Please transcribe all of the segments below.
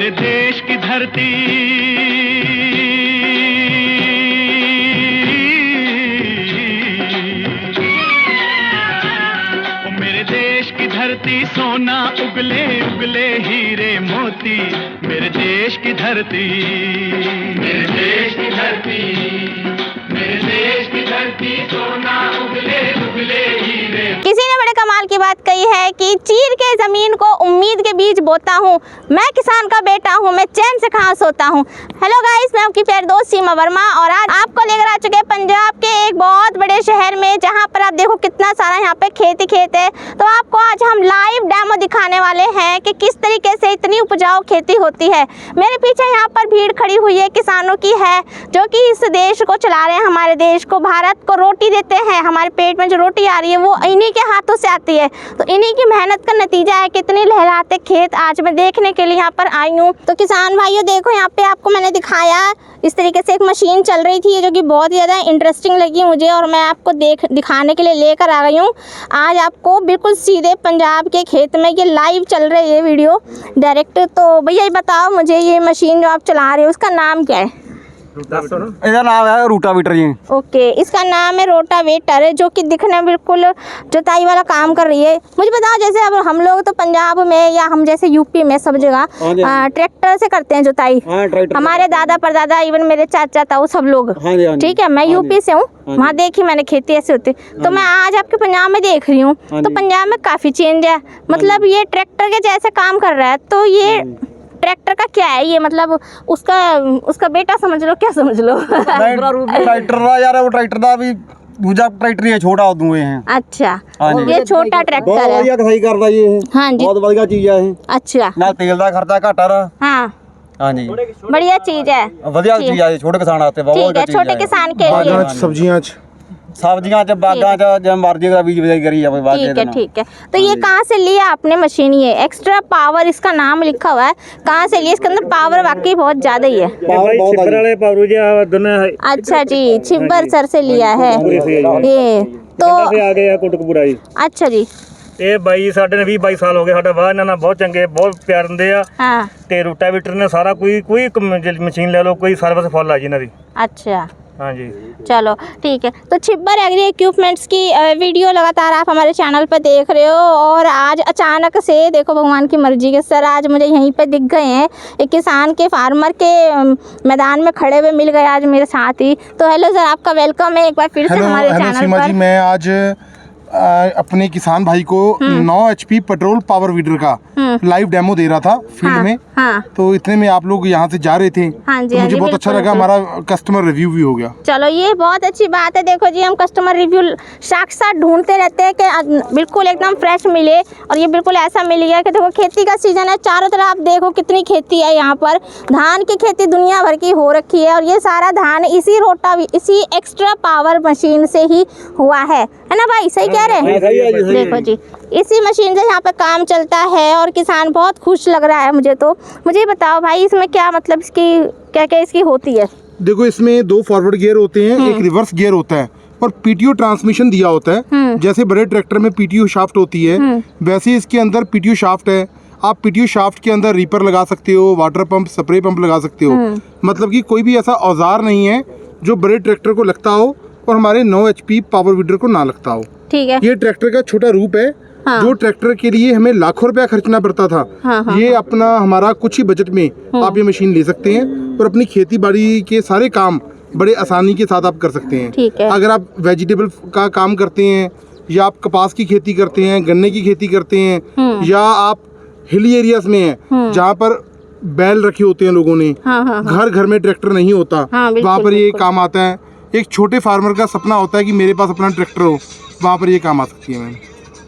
मेरे देश की धरती, मेरे देश की धरती, सोना उगले उगले हीरे मोती, मेरे देश की धरती, मेरे देश की धरती, मेरे देश की धरती, सोना उगले उगले हीरे। किसी ने बड़े कमाल की बात कही है कि चीर के जमीन को उम्मीद के बीज बोता हूँ, मैं किसान का बेटा हूँ, मैं चैन से कहाँ सोता हूँ। हेलो गाइस, मैं आपकी प्यारी दोस्त सीमा वर्मा और आज आपको लेकर आ चुके हैं पंजाब के एक बहुत बड़े शहर में, जहाँ पर आप देखो कितना सारा यहाँ पे खेत ही खेत है। तो आपको आज हम लाइव डेमो दिखाने वाले हैं कि किस तरीके से इतनी उपजाऊ खेती होती है। मेरे पीछे यहाँ पर भीड़ खड़ी हुई है, किसानों की है, जो कि इस देश को चला रहे हैं, हमारे देश को, भारत को रोटी देते हैं। हमारे पेट में जो रोटी आ रही है वो इन्हीं के हाथों से आती है। तो इन्हीं की मेहनत का नतीजा है कितने लहराते खेत आज मैं देखने के लिए यहाँ पर आई हूँ। तो किसान भाइयों देखो, यहाँ पे आपको मैंने दिखाया इस तरीके से एक मशीन चल रही थी जो कि बहुत ही ज़्यादा इंटरेस्टिंग लगी मुझे, और मैं आपको दिखाने के लिए लेकर आ गई हूँ आज आपको बिल्कुल सीधे पंजाब के खेत में। ये लाइव चल रही है वीडियो डायरेक्ट। तो भैया ये बताओ मुझे, ये मशीन जो आप चला रहे हो उसका नाम क्या है? इसका नाम है रोटावेटर जी। ओके, इसका नाम है रोटावेटर, जो कि दिखने में बिल्कुल जुताई वाला काम कर रही है। मुझे बताओ, जैसे अब हम लोग तो पंजाब में या हम जैसे यूपी में सब जगह ट्रैक्टर से करते हैं जुताई। हमारे दादा परदादा, इवन मेरे चाचा ताऊ सब लोग, ठीक है। मैं यूपी से हूँ, वहाँ देखी मैंने खेती ऐसे होती। तो मैं आज आपके पंजाब में देख रही हूँ, तो पंजाब में काफ़ी चेंज है। मतलब ये ट्रैक्टर के जैसे काम कर रहा है। तो ये ट्रैक्टर का क्या है ये, मतलब उसका बेटा समझ लो, क्या समझ लो? ट्रैक्टर यार, वो ट्रैक्टर दा भी दूजा ट्रैक्टर है, छोटा दुए हैं। अच्छा, ये छोटा ट्रैक्टर है, बहुत बढ़िया सही करदा ये। हाँ जी, बहुत बढ़िया चीज है। अच्छा, ना तेल दा खर्चा घट रहा। हाँ हाँ जी, बढ़िया चीज है, बढ़िया चीज है, छोटे किसान आते बहुत ठीक है, छोटे किसान के लिए। सब्जियां च बागां च जब मर्जी का बीज बिजाई करी जाए बात है। ठीक है। तो ये कहाँ से लिया आपने मशीन? ये एक्स्ट्रा पावर इसका नाम लिखा हुआ है, कहाँ से लिया? इसके अंदर पावर वाकई बहुत ज्यादा ही है। अच्छा जी, छिब्बर सर से लिया है ये। तो अच्छा जी, ਇਹ ਬਾਈ ਸਾਡੇ ਨੇ 20-22 ਸਾਲ ਹੋ ਗਏ, ਸਾਡਾ ਵਾਹ ਇਹਨਾਂ ਨਾਲ ਬਹੁਤ ਚੰਗੇ, ਬਹੁਤ ਪਿਆਰ ਦਿੰਦੇ ਆ। हाँ, ਤੇ ਰੋਟਾਵੇਟਰ ਨੇ ਸਾਰਾ ਕੋਈ ਮਸ਼ੀਨ ਲੈ ਲਓ, ਕੋਈ ਸਰਵਿਸ ਫੁੱਲ ਆ ਜੀ ਇਹਨਾਂ ਦੀ। अच्छा हाँ जी, चलो ठीक है। तो छिब्बर एग्री इक्विपमेंट्स की वीडियो लगातार आप हमारे चैनल पर देख रहे हो, और आज अचानक से देखो भगवान की मर्जी के सर आज मुझे यहीं पे दिख गए हैं, एक किसान के फार्मर के मैदान में खड़े हुए मिल गए आज मेरे साथ ही। तो हेलो सर, आपका वेलकम है एक बार फिर से हमारे चैनल पर। मैं आज अपने किसान भाई को 9 HP पेट्रोल पावर वीडर का लाइव डेमो दे रहा था फील्ड में। हाँ। तो इतने में आप लोग यहाँ से जा रहे थे। हाँ जी, तो मुझे बहुत अच्छा लगा, हमारा कस्टमर रिव्यू भी हो गया। चलो ये बहुत अच्छी बात है। देखो जी, हम कस्टमर रिव्यू साक्षात ढूंढते रहते हैं कि बिल्कुल एकदम फ्रेश मिले, और ये बिल्कुल ऐसा मिल गया कि देखो खेती का सीजन है, चारों तरफ आप देखो कितनी खेती है। यहाँ पर धान की खेती दुनिया भर की हो रखी है, और ये सारा धान इसी एक्स्ट्रा पावर मशीन से ही हुआ है ना भाई? सही कह रहे हैं? देखो जी, इसी मशीन से यहाँ पे काम चलता है, और किसान बहुत खुश लग रहा है मुझे। तो मुझे बताओ भाई, इसमें क्या मतलब इसकी क्या इसकी होती है? देखो, इसमें 2 फॉरवर्ड गियर होते हैं, एक रिवर्स गियर होता है, और पीटीओ ट्रांसमिशन दिया होता है। जैसे बड़े ट्रैक्टर में पीटीओ शाफ्ट होती है, वैसे ही इसके अंदर पीटीओ शाफ्ट है। आप पीटीओ शाफ्ट के अंदर रीपर लगा सकते हो, वाटर पंप, स्प्रे पंप लगा सकते हो। मतलब कि कोई भी ऐसा औजार नहीं है जो बड़े ट्रैक्टर को लगता हो और हमारे 9 HP पावर वीडर को ना लगता हो। ठीक है, ये ट्रैक्टर का छोटा रूप है। हाँ। जो ट्रैक्टर के लिए हमें लाखों रुपया खर्चना पड़ता था, हाँ, ये अपना हमारा कुछ ही बजट में आप ये मशीन ले सकते हैं, और अपनी खेती बाड़ी के सारे काम बड़े आसानी के साथ आप कर सकते हैं। ठीक है। अगर आप वेजिटेबल का काम करते हैं, या आप कपास की खेती करते हैं, गन्ने की खेती करते हैं, या आप हिली एरियाज में हैं जहाँ पर बैल रखे होते हैं लोगों ने, घर घर में ट्रैक्टर नहीं होता, वहाँ पर ये काम आता है। एक छोटे फार्मर का सपना होता है कि मेरे पास अपना ट्रैक्टर हो, वहाँ पर ये काम आ सकती है मैम।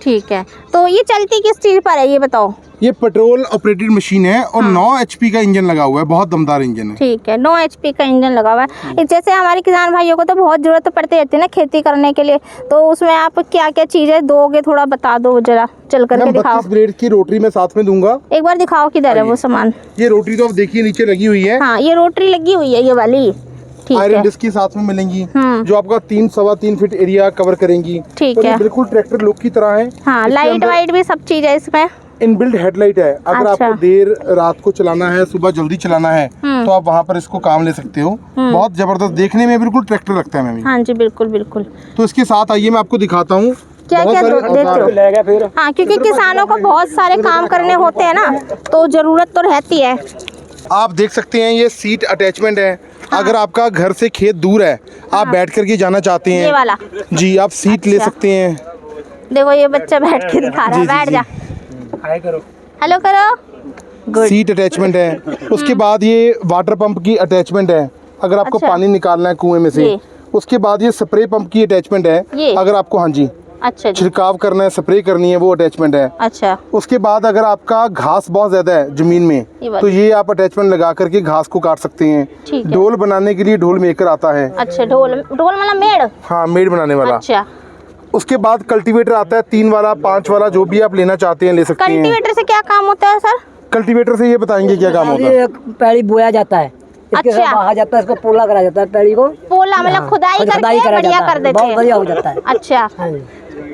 ठीक है। तो ये चलती किस चीज़ पर है ये बताओ? ये पेट्रोल ऑपरेटेड मशीन है, और 9 HP का इंजन लगा हुआ है, बहुत दमदार इंजन है। ठीक है, 9 HP का इंजन लगा हुआ है। जैसे हमारे किसान भाइयों को तो बहुत ज़रूरत पड़ती रहती है ना खेती करने के लिए, तो उसमें आप क्या क्या चीज़ें दोगे, थोड़ा बता दो जरा, चल करके दिखाओ। 32 ब्लेड की रोटरी मैं साथ में दूंगा, एक बार दिखाओ किधर है वो सामान। ये रोटरी तो आप देखिए नीचे लगी हुई है। हाँ, ये रोटरी लगी हुई है, ये वाली। आयरन डिस्क की साथ में मिलेंगी, जो आपका 3-3.25 फीट एरिया कवर करेंगी। ठीक है, बिल्कुल ट्रैक्टर लुक की तरह है। हाँ, लाइट वाइट भी सब चीज है इसमें। इनबिल्ट हेडलाइट है। अगर अच्छा। आपको देर रात को चलाना है, सुबह जल्दी चलाना है, तो आप वहाँ पर इसको काम ले सकते हो। बहुत जबरदस्त, देखने में बिल्कुल ट्रैक्टर लगता है मैम। हाँ जी बिल्कुल बिल्कुल। तो इसके साथ आइए मैं आपको दिखाता हूँ क्या बहुत क्या सारे देते हो? हाँ, क्योंकि किसानों को बहुत सारे काम करने होते हैं ना, तो जरूरत तो रहती है। आप देख सकते हैं ये सीट अटैचमेंट है। अगर आपका घर से खेत दूर है, आप बैठ करके जाना चाहते हैं, ये वाला जी, आप सीट ले अच्छा। सकते हैं। देखो ये बच्चा बैठ के दिखा रहा है, जी, जी, बैठ जी। जा, हाय करो। हेलो करो। गुड। सीट अटैचमेंट है। उसके बाद ये वाटर पंप की अटैचमेंट है, अगर आपको अच्छा। पानी निकालना है कुएं में से। ये। उसके बाद ये स्प्रे पंप की अटैचमेंट है, ये। अगर आपको, हाँ जी, अच्छा जी। छिड़काव करना है, स्प्रे करनी है, वो अटैचमेंट है। अच्छा उसके बाद अगर आपका घास बहुत ज़्यादा है ज़मीन में, बात। तो ये आप अटैचमेंट लगा करके घास को काट सकते हैं। ठीक है। ढोल बनाने के लिए ढोल मेकर आता है। अच्छा, ढोल ढोल मतलब मेड़। हाँ, मेड बनाने वाला। अच्छा, उसके बाद कल्टीवेटर आता है, 3 वाला, 5 वाला, जो भी आप लेना चाहते हैं ले सकते हैं। कल्टीवेटर से क्या काम होता है सर? कल्टीवेटर से ये बताएंगे क्या काम होता है। ये पैड़ी बोया जाता है, इसके अच्छा। साथ बहा जाता है, इसको पोला करा जाता है पैड़ी को। पोला मतलब हाँ, खुदाई खुदाई करके करा बढ़िया जाता है, कर देते बहुत हैं। बढ़िया हो जाता है। अच्छा, हाँ जी।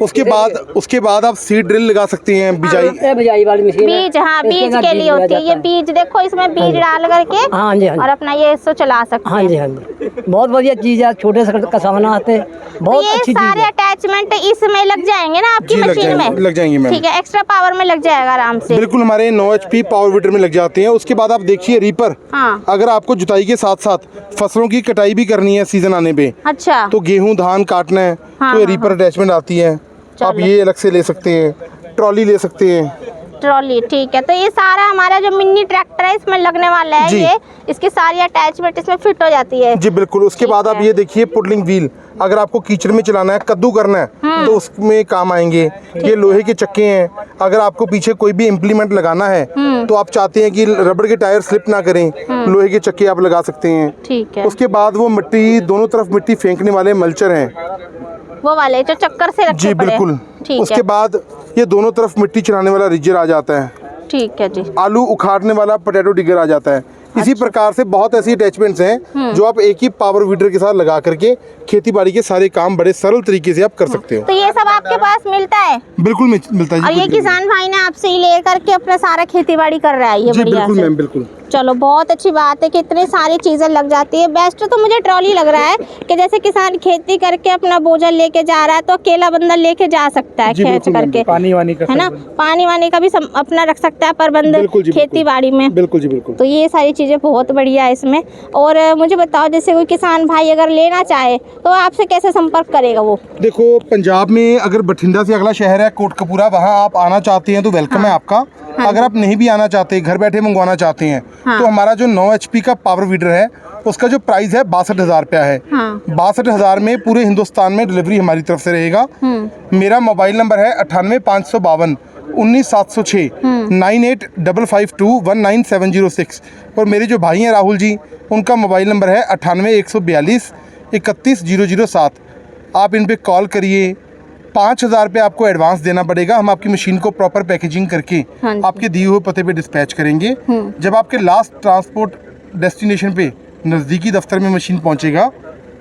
उसके बाद आप सीड ड्रिल लगा सकते हैं, बिजाई। ये बिजाई वाली मशीन है। बीज, हाँ इसके बीज साथ के लिए बोया होती है ये जाता बीज। देखो इसमें बीज डाल करके हाँ जी, हाँ और जी, अपना ये इसको चला सकते हाँ हैं। जी, हाँ जी, बहुत बढ़िया चीज़ है। छोटे से किसान आते, तो बहुत ये अच्छी चीज़ सारे है। अटैचमेंट इसमें लग जाएंगे ना आपकी जी, लग मशीन जाएंगे, में? लग जाएंगे मैम। ठीक है, एक्स्ट्रा पावर में लग जाएगा आराम से। बिल्कुल, हमारे 9 HP पावर वीडर में लग जाते हैं। उसके बाद आप देखिए रीपर। हाँ। अगर आपको जुताई के साथ साथ फसलों की कटाई भी करनी है सीजन आने पे, अच्छा, तो गेहूं धान काटना है, हाँ, तो ये हाँ, रीपर अटैचमेंट आती है। आप चलो। ये अलग से ले सकते हैं, ट्रॉली ले सकते हैं। ट्रॉली, ठीक है। तो ये सारा हमारा जो मिनी ट्रैक्टर है इसमें लगने वाला है, जी। ये इसकी सारी अटैचमेंट इसमें फिट हो जाती है। जी बिल्कुल। उसके बाद आप है। ये देखिए पुडलिंग व्हील, अगर आपको कीचड़ में चलाना है, कद्दू करना है, तो उसमें काम आएंगे। ये लोहे के चक्के हैं, अगर आपको पीछे कोई भी इम्प्लीमेंट लगाना है, तो आप चाहते हैं कि रबड़ के टायर स्लिप ना करें, लोहे के चक्के आप लगा सकते हैं। ठीक है, उसके बाद वो मिट्टी, दोनों तरफ मिट्टी फेंकने वाले मल्चर हैं। वो वाले जो चक्कर से रखे जी पड़े हैं। बिल्कुल। ठीक उसके है, बाद ये दोनों तरफ मिट्टी चढ़ाने वाला रिजर आ जाता है। ठीक है जी। आलू उखाड़ने वाला पोटैटो डिगर आ जाता है। इसी प्रकार से बहुत ऐसी अटैचमेंट्स हैं जो आप एक ही पावर वीडर के साथ लगा करके खेती बाड़ी के सारे काम बड़े सरल तरीके से आप कर सकते हो। तो ये सब आपके पास मिलता है? बिल्कुल मिलता है जी, और ये कुछ भी किसान भाई ने आपसे ही ले करके अपना सारा खेती बाड़ी कर रहा है, ये जी बढ़िया बिल्कुल से। मैम, बिल्कुल। चलो बहुत अच्छी बात है कि इतनी सारी चीज़ें लग जाती है। बेस्ट तो मुझे ट्रॉली लग रहा है कि जैसे किसान खेती करके अपना बोझा लेके जा रहा है तो अकेला बंदा लेके जा सकता है जी, खींच बिल्कुल मैम, करके, पानी वानी का है ना? पानी वानी का भी अपना रख सकता है प्रबंध बिल्कुल जी, खेती बाड़ी में। बिल्कुल जी, बिल्कुल। तो ये सारी चीज़ें बहुत बढ़िया है इसमें। और मुझे बताओ, जैसे कोई किसान भाई अगर लेना चाहे तो आपसे कैसे संपर्क करेगा वो? देखो, पंजाब में अगर बठिंडा से अगला शहर है कोटकपूरा, वहाँ आप आना चाहते हैं तो वेलकम है आपका। अगर आप नहीं भी आना चाहते, घर बैठे मंगवाना चाहते हैं, तो हमारा जो 9 HP का पावर वीडर है उसका जो प्राइस है 62,000 रुपया है। 62,000 में पूरे हिंदुस्तान में डिलीवरी हमारी तरफ से रहेगा। मेरा मोबाइल नंबर है 98 552 19 706 98 552 19706। और मेरे जो भाई हैं राहुल जी, उनका मोबाइल नंबर है 98 142 31 007। आप इन पे कॉल करिए। 5,000 रुपये आपको एडवांस देना पड़ेगा। हम आपकी मशीन को प्रॉपर पैकेजिंग करके हाँ जी। आपके दिए हुए पते पे डिस्पैच करेंगे। जब आपके लास्ट ट्रांसपोर्ट डेस्टिनेशन पे नज़दीकी दफ्तर में मशीन पहुंचेगा,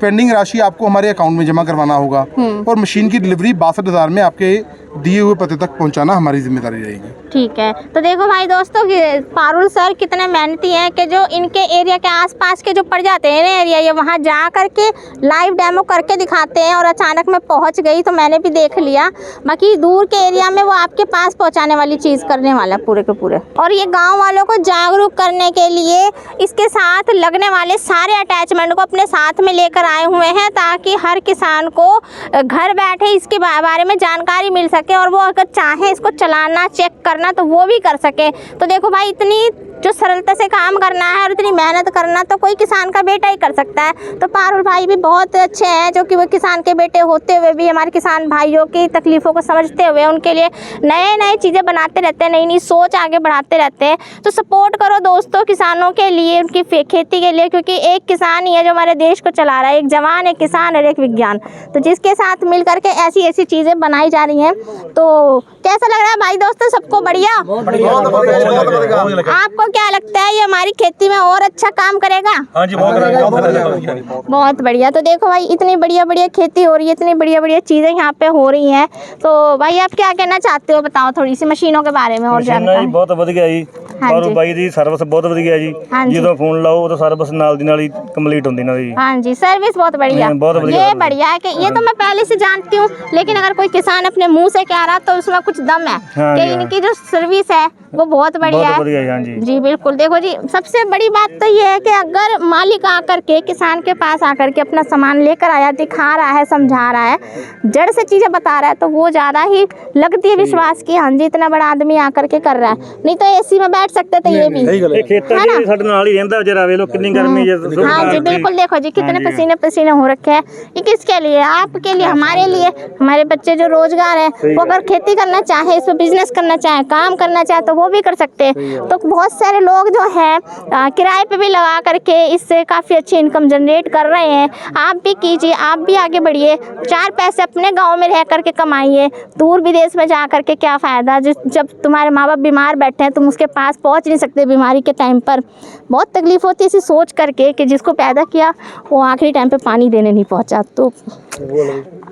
पेंडिंग राशि आपको हमारे अकाउंट में जमा करवाना होगा और मशीन की डिलीवरी 62,000 में आपके दिए हुए पते तक पहुंचाना हमारी जिम्मेदारी रहेगी। ठीक है। तो देखो भाई दोस्तों कि पारुल सर कितने मेहनती हैं कि जो इनके एरिया के आसपास के जो पड़ जाते हैं ना एरिया, ये वहाँ जा करके लाइव डेमो करके दिखाते हैं। और अचानक मैं पहुँच गई तो मैंने भी देख लिया। बाकी दूर के एरिया में वो आपके पास पहुँचाने वाली चीज़ करने वाला पूरे के पूरे। और ये गाँव वालों को जागरूक करने के लिए इसके साथ लगने वाले सारे अटैचमेंट को अपने साथ में लेकर आए हुए हैं, ताकि हर किसान को घर बैठे इसके बारे में जानकारी मिल सके और वो अगर चाहे इसको चलाना चेक करना तो वो भी कर सके। तो देखो भाई, इतनी जो सरलता से काम करना है और इतनी मेहनत करना तो कोई किसान का बेटा ही कर सकता है। तो पारुल भाई भी बहुत अच्छे हैं, जो कि वो किसान के बेटे होते हुए भी हमारे किसान भाइयों की तकलीफ़ों को समझते हुए उनके लिए नए नए चीज़ें बनाते रहते हैं, नई नई सोच आगे बढ़ाते रहते हैं। तो सपोर्ट करो दोस्तों किसानों के लिए, उनकी खेती के लिए, क्योंकि एक किसान ही है जो हमारे देश को चला रहा है। एक जवान, एक किसान और एक विज्ञान, तो जिसके साथ मिल करके ऐसी ऐसी चीज़ें बनाई जा रही हैं। तो कैसा लग रहा है भाई दोस्तों, सबको बढ़िया? आपको क्या लगता है ये हमारी खेती में और अच्छा काम करेगा? हाँ जी, बहुत बढ़िया। तो देखो भाई, इतनी बढ़िया बढ़िया खेती हो रही है, इतनी बढ़िया बढ़िया चीज़ें यहाँ पे हो रही हैं। तो भाई आप क्या कहना चाहते हो, बताओ थोड़ी सी मशीनों के बारे में और जानकारी। बहुत ਵਧੀਆ ਜੀ। हाँ और ਬਾਈ ਦੀ ਸਰਵਿਸ ਬਹੁਤ ਵਧੀਆ ਜੀ। हाँ जी। ਜਦੋਂ ਫੋਨ ਲਾਓ ਤਾਂ ਸਰਵਿਸ ਨਾਲ ਦੀ ਨਾਲ ਹੀ ਕੰਪਲੀਟ ਹੁੰਦੀ ਨਾ ਜੀ। हाँ जी, सर्विस बहुत बढ़िया। बहुत बढ़िया। ये बढ़िया है कि ये तो मैं पहले से जानती हूँ, लेकिन अगर कोई किसान अपने मुंह से कह रहा तो उसमें कुछ दम है हाँ कि जी, हाँ। इनकी जो सर्विस है वो बहुत बढ़िया बहुत है। बढ़िया है, हाँ जी। जी बिल्कुल। देखो जी, सबसे बड़ी बात तो ये है कि अगर मालिक आकर के किसान के पास आकर के अपना सामान लेकर आया, दिखा रहा है, समझा रहा है, जड़ से चीज़ें बता रहा है, तो वो ज़्यादा ही लगती है विश्वास की हाँ जी इतना बड़ा आदमी आकर के कर रहा है। नहीं तो एसी में बैठ सकते थे ये भी, ਇਹ ਖੇਤਾਂ है ना? 'ਚ ਸਾਡੇ ਨਾਲ ਹੀ ਰਹਿੰਦਾ ਜਰਾ ਵੇ ਲੋ कितनी गर्मी है। हाँ जी बिल्कुल। देखो जी कितने पसीने पसीने हो रखे हैं। ये किसके लिए? आपके लिए, हमारे लिए। हमारे बच्चे जो रोजगार है वो अगर खेती करना चाहे, इसमें बिजनेस करना चाहे, काम करना चाहे तो वो भी कर सकते हैं। तो बहुत सारे लोग जो हैं किराए पे भी लगा करके इससे काफ़ी अच्छी इनकम जनरेट कर रहे हैं। आप भी कीजिए, आप भी आगे बढ़िए, 4 पैसे अपने गाँव में रह करके कमाइए। दूर विदेश में जा करके क्या फ़ायदा, जब तुम्हारे माँ बाप बीमार बैठे हैं तुम उसके पास पहुँच नहीं सकते बीमारी के टाइम पर। बहुत तकलीफ होती है इसी सोच करके कि जिसको पैदा किया वो आखिरी टाइम पे पानी देने नहीं पहुंचा। तो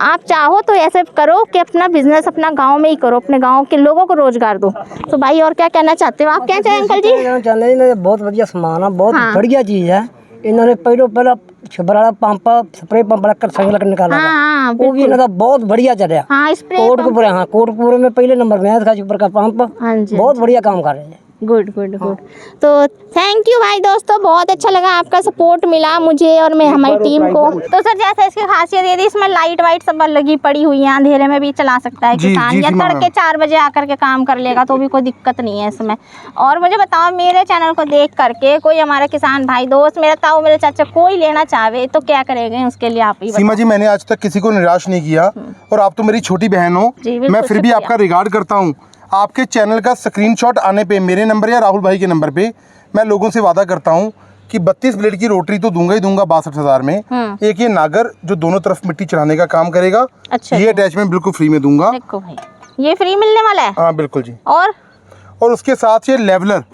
आप चाहो तो ऐसे करो कि अपना बिजनेस अपना गांव में ही करो, अपने गांव के लोगों को रोजगार दो। तो भाई और क्या कहना चाहते हो आप? क्या चाहे अंकल जी? चाहते हैं बहुत बढ़िया सामान है, बहुत हाँ। बढ़िया चीज़ है। इन्होंने पहला छबराड़ा पंप स्प्रे पंप रखकर संग निकाला था। हाँ वो भी इन्होंने बहुत बढ़िया चला। हाँ स्प्रे कोटकपुरे, हाँ कोटकपुरे में पहले नंबर में है ऊपर का पंप। हाँ जी, बहुत बढ़िया काम कर रहे हैं। Good good good. तो थैंक यू भाई दोस्तों, बहुत अच्छा लगा, आपका सपोर्ट मिला मुझे और मैं हमारी टीम को। तो सर जैसे इसकी खासियत ये थी, इसमें लाइट वाइट सब लगी पड़ी हुई है, अंधेरे में भी चला सकता है जी, किसान, जी, या जी, मैडम। तड़के 4 बजे आकर के काम कर लेगा तो भी कोई दिक्कत नहीं है इसमें। और मुझे बताओ, मेरे चैनल को देख करके कोई हमारा किसान भाई दोस्त, मेरा ताऊ, मेरे चाचा कोई लेना चाहे तो क्या करेंगे उसके लिए आप ही सीमा जी, मैंने आज तक किसी को निराश नहीं किया और आप तो मेरी छोटी बहन हो। जी, बिल्कुल, मैं फिर भी शुक्रिया। आपका रिगार्ड करता हूँ। आपके चैनल का स्क्रीनशॉट आने पे मेरे नंबर या राहुल भाई के नंबर पे मैं लोगों से वादा करता हूँ कि 32 ब्लेड की रोटरी तो दूंगा ही दूंगा 62,000 में। एक ये नागर जो दोनों तरफ मिट्टी चढ़ाने का काम करेगा, अच्छा, ये अटैचमेंट बिल्कुल फ्री में दूंगा। देखो भाई, ये फ्री मिलने वाला है। हाँ बिल्कुल जी। और उसके साथ ये लेवलर,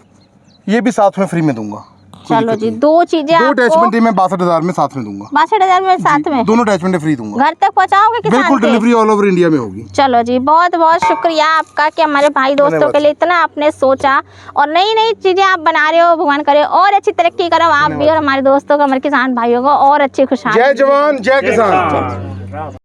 ये भी साथ में फ्री में दूंगा। चलो जी, 2 चीजें दो आपको अटैचमेंट मैं 62,000 में साथ में दूंगा। 62,000 में साथ में दोनों अटैचमेंट फ्री दूंगा। घर तक पहुंचाओगे किसान बिल्कुल, के? डिलीवरी ऑल ओवर इंडिया में होगी। चलो जी, बहुत बहुत शुक्रिया आपका कि हमारे भाई दोस्तों के लिए इतना आपने सोचा और नई नई चीज़ें आप बना रहे हो। भगवान करे और अच्छी तरक्की करो आप भी और हमारे दोस्तों को, हमारे किसान भाइयों को और अच्छी खुशहाली। जय जवान जय किसान।